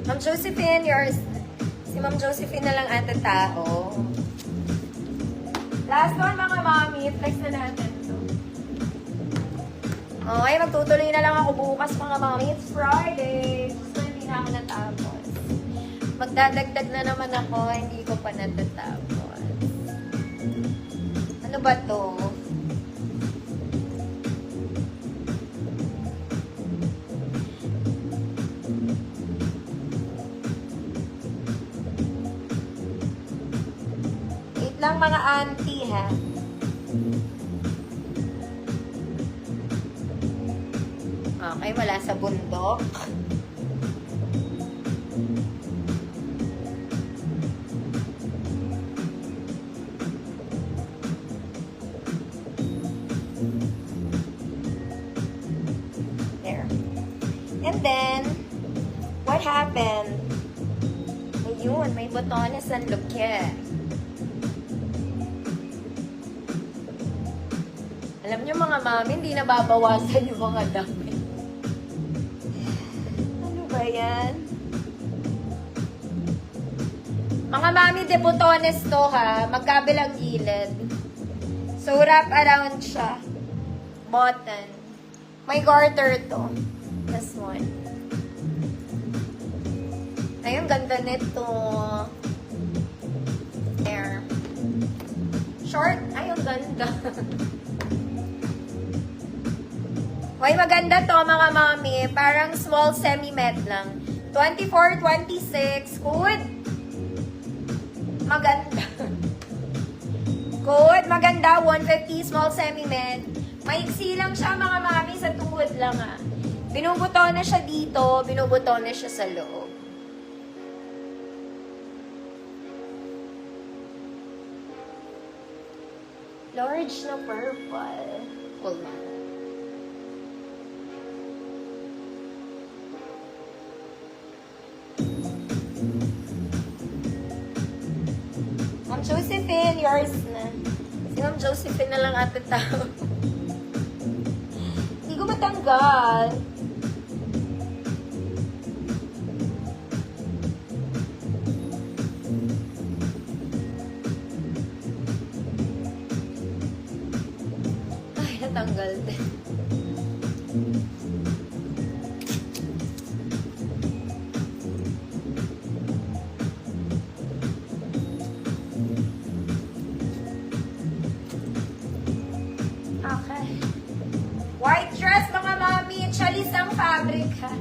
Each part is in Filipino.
Ma'am Josephine, yours. Si Ma'am Josephine na lang ata tao. Last one mga mami. Flex na natin to. Okay, magtutuloy na lang ako bukas mga mami. It's Friday. Gusto hindi na ako natapos. Magdadagdag na naman ako. Hindi ko pa natatapos. Ano ba to? Wait lang mga auntie ha. Okay, wala sa bundok. There. And then, what happened? Ayun, may botones ang lukye. Alam niyo mga mami, hindi nababawasan yung mga dami. Ano ba yan? Mga mami, de botones to ha. Magkabilang gilid. So, wrap around siya. Button. May garter to. This one. Ayun, ganda nito. There. Short. Ayun, ganda. Ay, maganda to mga mami. Parang small semi-met lang. 24, 26. Good. Maganda. Good. Maganda. 150 small semi-met. Maiksi lang siya mga mami. Sa tuhod lang ah. Binubuto na siya dito. Binubuto na siya sa loob. Large na purple. Hold on. Ma'am Josephine, yours na. Si Ma'am Josephine na lang ata tao. Hindi ko matanggal. Ay, natanggal din. Okay. White dress, mga mami. Chalis ang fabric, ha?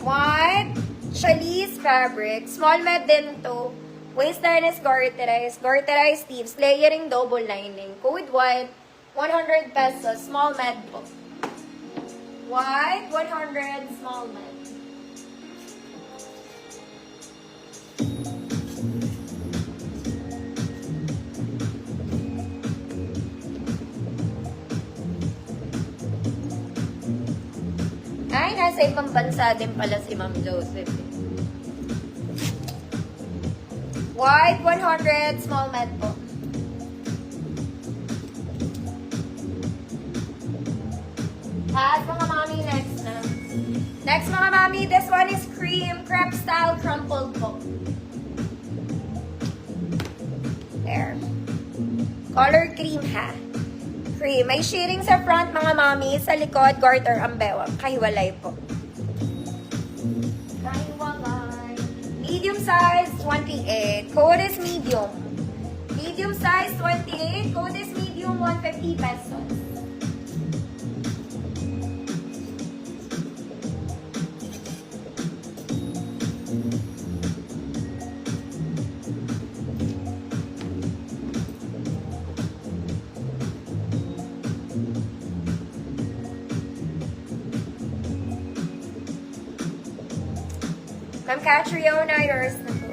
White. Chalis fabric. Small med din to. Waistline is garterized. Garterized sleeves. Layering double lining. Code white. 100 pesos. Small med po. White. 100. Small med. Ay, nasa ibang bansa din pala si Ma'am Joseph. White, 100, small med po. At mga mami, next na. Next mga mami, this one is cream, crepe style crumpled po. There. Color cream ha. Cream. May shading sa front, mga mami. Sa likod, garter ang bewang. Kahiwalay po. Kahiwalay. Medium size, 28. Code is medium. Medium size, 28. Code is medium, 150 pesos. Ma'am Catriona, yours na po.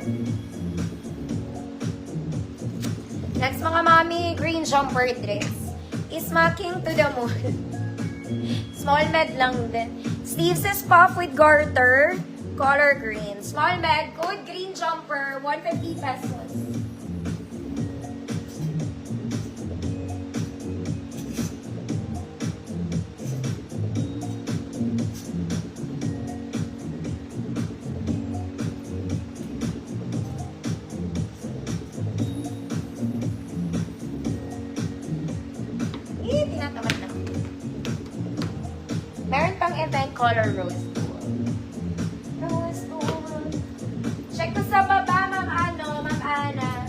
Next mga mami, green jumper dress. Smacking to the moon. Small med lang din. Sleeves is puff with garter. Color green. Small med, code green jumper, 150 pesos. pang event color rose gold. Rose gold. Check ko sa baba, Ma'am Ana.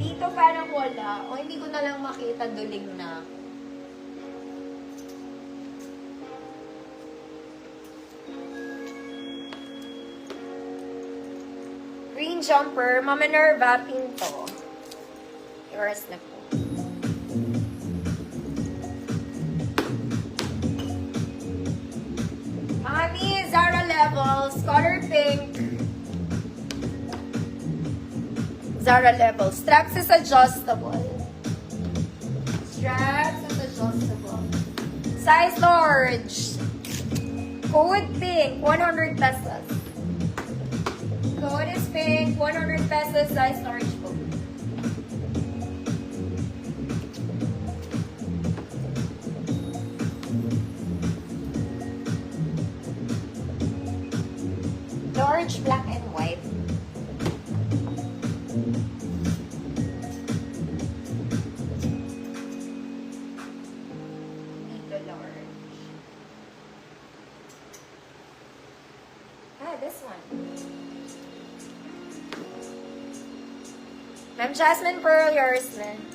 Dito parang wala. O hindi ko na lang makita, duling na. Green jumper, Mama Nerva, pinto. Yours na po. Mami, Zara Levels, color pink. Zara Levels. Straps is adjustable. Straps is adjustable. Size large. Code pink, 100 pesos. Code is pink, 100 pesos, size large po. Large, black and white. Dito large. This one. Ma'am Jasmine Pearl, yours, man.